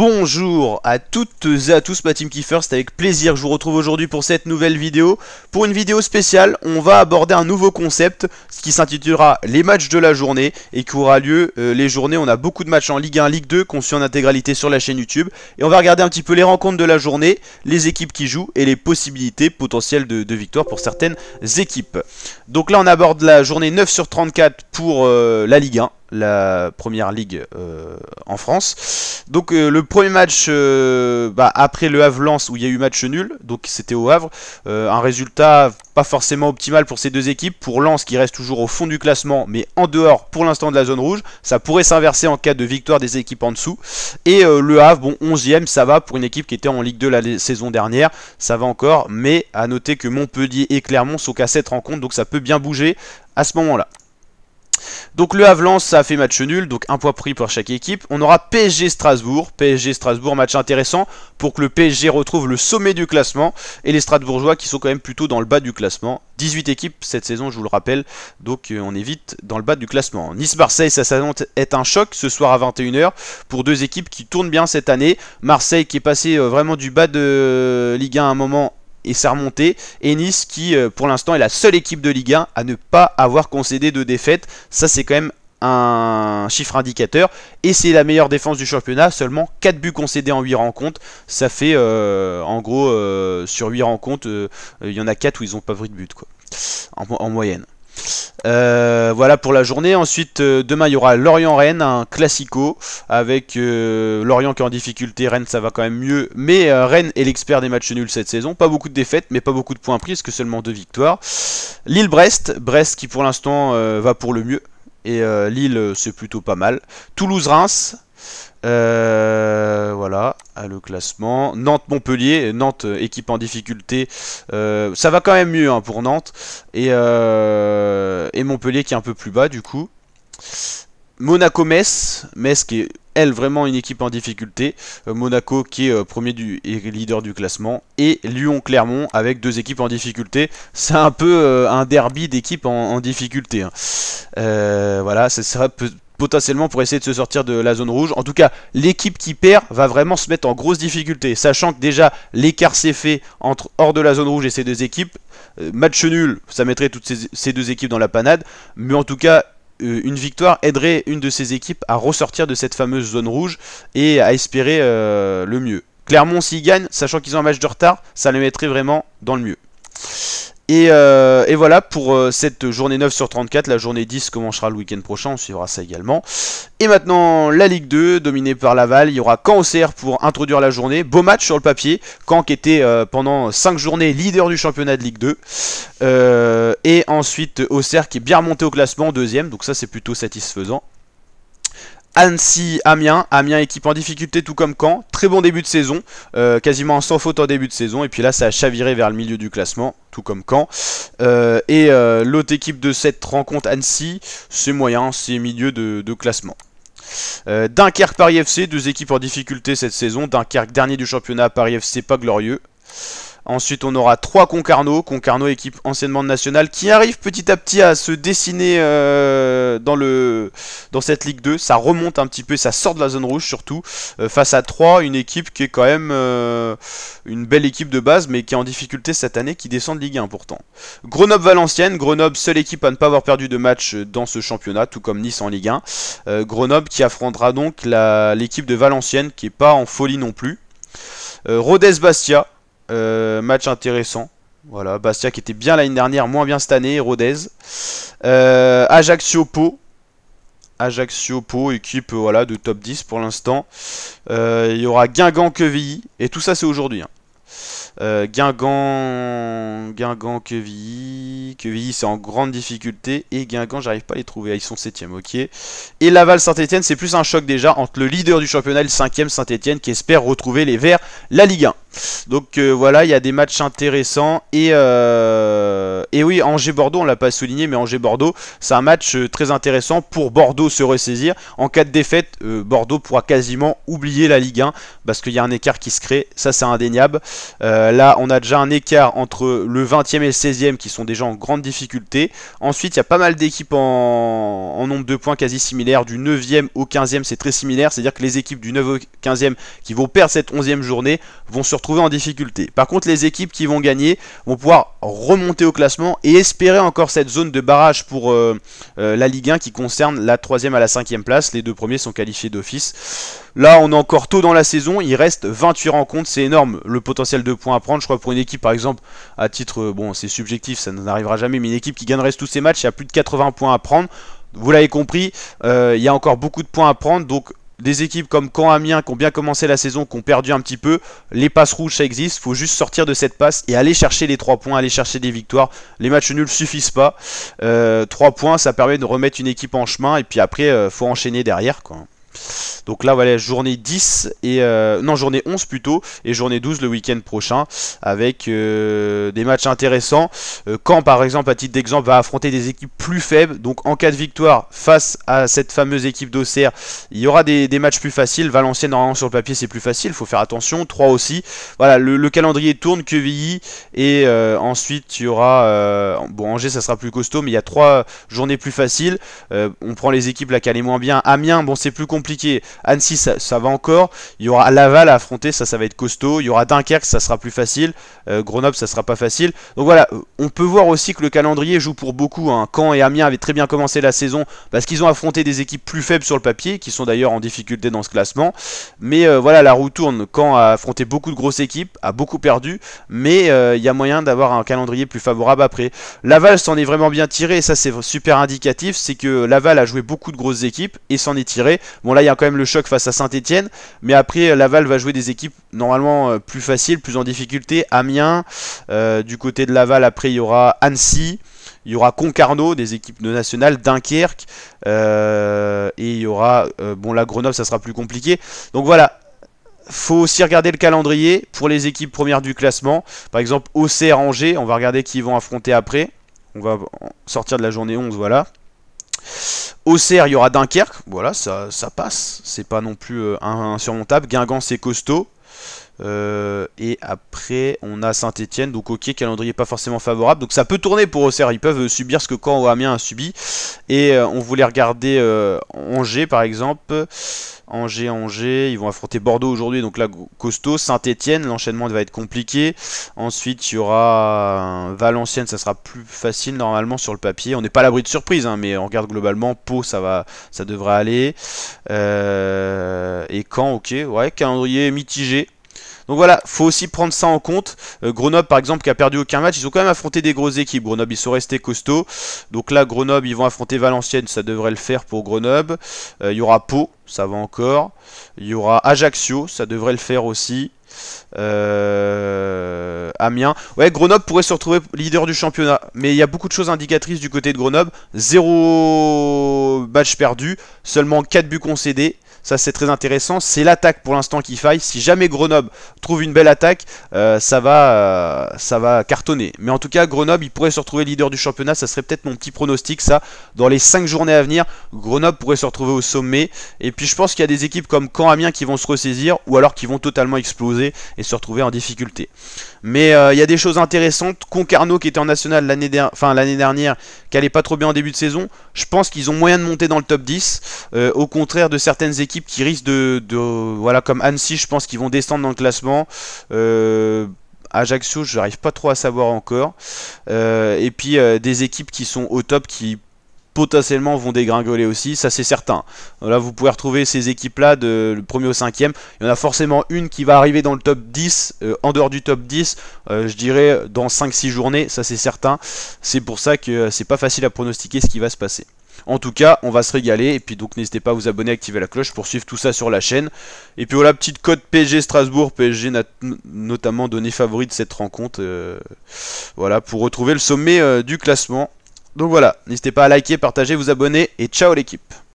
Bonjour à toutes et à tous, ma team Kiefer, c'est avec plaisir que je vous retrouve aujourd'hui pour cette nouvelle vidéo. Pour une vidéo spéciale, on va aborder un nouveau concept qui s'intitulera les matchs de la journée et qui aura lieu les journées. On a beaucoup de matchs en Ligue 1, Ligue 2 conçus en intégralité sur la chaîne YouTube. Et on va regarder un petit peu les rencontres de la journée, les équipes qui jouent et les possibilités potentielles de victoire pour certaines équipes. Donc là on aborde la journée 9 sur 34 pour la Ligue 1. La première ligue en France. Donc le premier match après le Havre-Lens où il y a eu match nul, donc c'était au Havre, un résultat pas forcément optimal pour ces deux équipes. Pour Lens qui reste toujours au fond du classement mais en dehors pour l'instant de la zone rouge, ça pourrait s'inverser en cas de victoire des équipes en dessous. Et le Havre, bon 11e, ça va pour une équipe qui était en Ligue 2 la saison dernière, ça va encore, mais à noter que Montpellier et Clermont sont qu'à 7 rencontres, donc ça peut bien bouger à ce moment là. Donc le Havre-Lens, ça a fait match nul, donc un point pris pour chaque équipe. On aura PSG-Strasbourg, PSG-Strasbourg, match intéressant pour que le PSG retrouve le sommet du classement. Et les Strasbourgeois qui sont quand même plutôt dans le bas du classement. 18 équipes cette saison, je vous le rappelle, donc on est vite dans le bas du classement. Nice-Marseille, ça s'annonce être un choc ce soir à 21 h pour deux équipes qui tournent bien cette année. Marseille qui est passé vraiment du bas de Ligue 1 à un moment et s'est remonté, et Nice qui pour l'instant est la seule équipe de Ligue 1 à ne pas avoir concédé de défaite. Ça c'est quand même un chiffre indicateur, et c'est la meilleure défense du championnat, seulement 4 buts concédés en 8 rencontres, ça fait en gros sur 8 rencontres, il y en a 4 où ils n'ont pas pris de but quoi, en moyenne. Voilà pour la journée. Ensuite demain il y aura Lorient-Rennes, un classico avec Lorient qui est en difficulté. Rennes ça va quand même mieux, mais Rennes est l'expert des matchs nuls cette saison. Pas beaucoup de défaites mais pas beaucoup de points pris, parce que seulement 2 victoires. Lille-Brest, Brest qui pour l'instant va pour le mieux, et Lille c'est plutôt pas mal. Toulouse-Reims, voilà, le classement. Nantes-Montpellier, Nantes équipe en difficulté, ça va quand même mieux hein, pour Nantes, et Montpellier qui est un peu plus bas du coup. Monaco-Metz, Metz qui est elle vraiment une équipe en difficulté, Monaco qui est premier et leader du classement, et Lyon-Clermont avec deux équipes en difficulté. C'est un peu un derby d'équipes en difficulté hein. Voilà, ça sera potentiellement pour essayer de se sortir de la zone rouge. En tout cas, l'équipe qui perd va vraiment se mettre en grosse difficulté, sachant que déjà l'écart s'est fait entre hors de la zone rouge et ces deux équipes. Match nul, ça mettrait toutes ces deux équipes dans la panade, mais en tout cas une victoire aiderait une de ces équipes à ressortir de cette fameuse zone rouge et à espérer le mieux. Clermont s'ils gagnent, sachant qu'ils ont un match de retard, ça les mettrait vraiment dans le mieux. Et voilà pour cette journée 9 sur 34, la journée 10 commencera le week-end prochain, on suivra ça également. Et maintenant la Ligue 2, dominée par Laval, il y aura Caen-Auxerre pour introduire la journée. Beau match sur le papier, Caen qui était pendant 5 journées leader du championnat de Ligue 2. Et ensuite Auxerre qui est bien remonté au classement, deuxième, donc ça c'est plutôt satisfaisant. Annecy-Amiens, Amiens équipe en difficulté tout comme Caen, très bon début de saison, quasiment sans faute en début de saison, et puis là ça a chaviré vers le milieu du classement, tout comme Caen. L'autre équipe de cette rencontre, Annecy, c'est moyen, c'est milieu de classement. Dunkerque-Paris FC, deux équipes en difficulté cette saison, Dunkerque dernier du championnat, Paris FC pas glorieux. Ensuite on aura 3 Concarneau, Concarneau équipe anciennement de nationale qui arrive petit à petit à se dessiner dans cette Ligue 2, ça remonte un petit peu, ça sort de la zone rouge surtout, face à 3, une équipe qui est quand même une belle équipe de base mais qui est en difficulté cette année, qui descend de Ligue 1 pourtant. Grenoble-Valenciennes, Grenoble seule équipe à ne pas avoir perdu de match dans ce championnat, tout comme Nice en Ligue 1. Grenoble qui affrontera donc l'équipe de Valenciennes qui est pas en folie non plus. Rodez-Bastia, match intéressant. Voilà, Bastia qui était bien l'année dernière, moins bien cette année, Rodez. Ajaccio-Pau. Ajaccio-Pau, équipe voilà, de top 10 pour l'instant. Il y aura Guingamp-Quevilly, et tout ça c'est aujourd'hui hein. Guingamp-Quevilly, Quevilly c'est en grande difficulté, et Guingamp j'arrive pas à les trouver, ils sont 7ème, ok. Et Laval-Saint-Etienne, c'est plus un choc déjà entre le leader du championnat et le 5ème Saint-Etienne qui espère retrouver les Verts, la Ligue 1. Donc voilà, il y a des matchs intéressants. Et oui, Angers-Bordeaux, on l'a pas souligné, mais Angers-Bordeaux, c'est un match très intéressant pour Bordeaux se ressaisir. En cas de défaite, Bordeaux pourra quasiment oublier la Ligue 1 parce qu'il y a un écart qui se crée, ça c'est indéniable. Là, on a déjà un écart entre le 20e et le 16e qui sont déjà en grande difficulté. Ensuite, il y a pas mal d'équipes en nombre de points quasi similaires. Du 9e au 15e, c'est très similaire. C'est-à-dire que les équipes du 9 au 15e qui vont perdre cette 11e journée vont se retrouver en difficulté. Par contre, les équipes qui vont gagner vont pouvoir remonter au classement et espérer encore cette zone de barrage pour la Ligue 1 qui concerne la 3e à la 5e place. Les deux premiers sont qualifiés d'office. Là, on est encore tôt dans la saison, il reste 28 rencontres, c'est énorme le potentiel de points à prendre. Je crois pour une équipe, par exemple, à titre, bon, c'est subjectif, ça n'arrivera jamais, mais une équipe qui gagnerait tous ses matchs, il y a plus de 80 points à prendre. Vous l'avez compris, il y a encore beaucoup de points à prendre, donc des équipes comme Caen, Amiens qui ont bien commencé la saison, qui ont perdu un petit peu, les passes rouges ça existe, il faut juste sortir de cette passe et aller chercher les 3 points, aller chercher des victoires. Les matchs nuls suffisent pas, 3 points ça permet de remettre une équipe en chemin et puis après faut enchaîner derrière quoi. Donc là voilà, journée 10 et non journée 11 plutôt et journée 12 le week-end prochain avec des matchs intéressants. Caen par exemple, à titre d'exemple, va affronter des équipes plus faibles, donc en cas de victoire face à cette fameuse équipe d'Auxerre, il y aura des matchs plus faciles. Valenciennes normalement sur le papier c'est plus facile, il faut faire attention. 3 aussi, voilà le calendrier tourne, Quevilly et ensuite il y aura bon Angers ça sera plus costaud mais il y a 3 journées plus faciles. On prend les équipes là qui allaient moins bien. Amiens bon c'est plus compliqué. Annecy ça va encore. Il y aura Laval à affronter, ça va être costaud. Il y aura Dunkerque, ça sera plus facile. Grenoble, ça sera pas facile. Donc voilà, on peut voir aussi que le calendrier joue pour beaucoup. Hein. Caen et Amiens avaient très bien commencé la saison parce qu'ils ont affronté des équipes plus faibles sur le papier, qui sont d'ailleurs en difficulté dans ce classement. Mais voilà, la roue tourne. Caen a affronté beaucoup de grosses équipes, a beaucoup perdu, mais il y a moyen d'avoir un calendrier plus favorable après. Laval s'en est vraiment bien tiré, et ça c'est super indicatif, c'est que Laval a joué beaucoup de grosses équipes et s'en est tiré. Bon là il y a quand même le choc face à Saint-Etienne, mais après Laval va jouer des équipes normalement plus faciles, plus en difficulté. Amiens, du côté de Laval après il y aura Annecy, il y aura Concarneau, des équipes de nationales, Dunkerque, et il y aura, bon là Grenoble ça sera plus compliqué. Donc voilà, faut aussi regarder le calendrier pour les équipes premières du classement. Par exemple Auxerre, Angers, on va regarder qui ils vont affronter après. On va sortir de la journée 11, voilà. Auxerre, il y aura Dunkerque, voilà, ça passe, c'est pas non plus insurmontable. Guingamp, c'est costaud. Et après, on a Saint-Etienne, donc ok, calendrier pas forcément favorable. Donc ça peut tourner pour Auxerre, ils peuvent subir ce que Caen ou Amiens a subi. Et on voulait regarder Angers par exemple. Angers, ils vont affronter Bordeaux aujourd'hui, donc là costaud. Saint-Etienne, l'enchaînement va être compliqué. Ensuite il y aura Valenciennes, ça sera plus facile normalement sur le papier. On n'est pas à l'abri de surprise, hein, mais on regarde globalement. Pau, ça devrait aller. Et Caen, ok, ouais, calendrier mitigé. Donc voilà, faut aussi prendre ça en compte. Grenoble par exemple qui a perdu aucun match, ils ont quand même affronté des grosses équipes. Grenoble ils sont restés costauds. Donc là Grenoble ils vont affronter Valenciennes, ça devrait le faire pour Grenoble. Il y aura Pau, ça va encore. Il y aura Ajaccio, ça devrait le faire aussi. Amiens. Ouais, Grenoble pourrait se retrouver leader du championnat. Mais il y a beaucoup de choses indicatrices du côté de Grenoble. 0 match perdu, seulement 4 buts concédés. Ça c'est très intéressant, c'est l'attaque pour l'instant qui faille. Si jamais Grenoble trouve une belle attaque, ça va cartonner. Mais en tout cas Grenoble il pourrait se retrouver leader du championnat, ça serait peut-être mon petit pronostic ça. Dans les 5 journées à venir, Grenoble pourrait se retrouver au sommet. Et puis je pense qu'il y a des équipes comme Caen, Amiens qui vont se ressaisir, ou alors qui vont totalement exploser et se retrouver en difficulté. Mais il y a des choses intéressantes. Concarneau qui était en national l'année dernière, qui allait pas trop bien en début de saison, je pense qu'ils ont moyen de monter dans le top 10. Au contraire de certaines équipes qui risquent voilà, comme Annecy, je pense qu'ils vont descendre dans le classement. Ajaccio, je n'arrive pas trop à savoir encore. Et puis des équipes qui sont au top, qui potentiellement vont dégringoler aussi, ça c'est certain. Là vous pouvez retrouver ces équipes là le premier au 5e, il y en a forcément une qui va arriver dans le top 10, en dehors du top 10, je dirais dans 5-6 journées, ça c'est certain. C'est pour ça que c'est pas facile à pronostiquer ce qui va se passer. En tout cas, on va se régaler. Et puis donc n'hésitez pas à vous abonner, à activer la cloche pour suivre tout ça sur la chaîne. Et puis voilà, petite cote PSG Strasbourg. PSG n'a notamment donné favori de cette rencontre. Voilà, pour retrouver le sommet du classement. Donc voilà, n'hésitez pas à liker, partager, vous abonner. Et ciao l'équipe.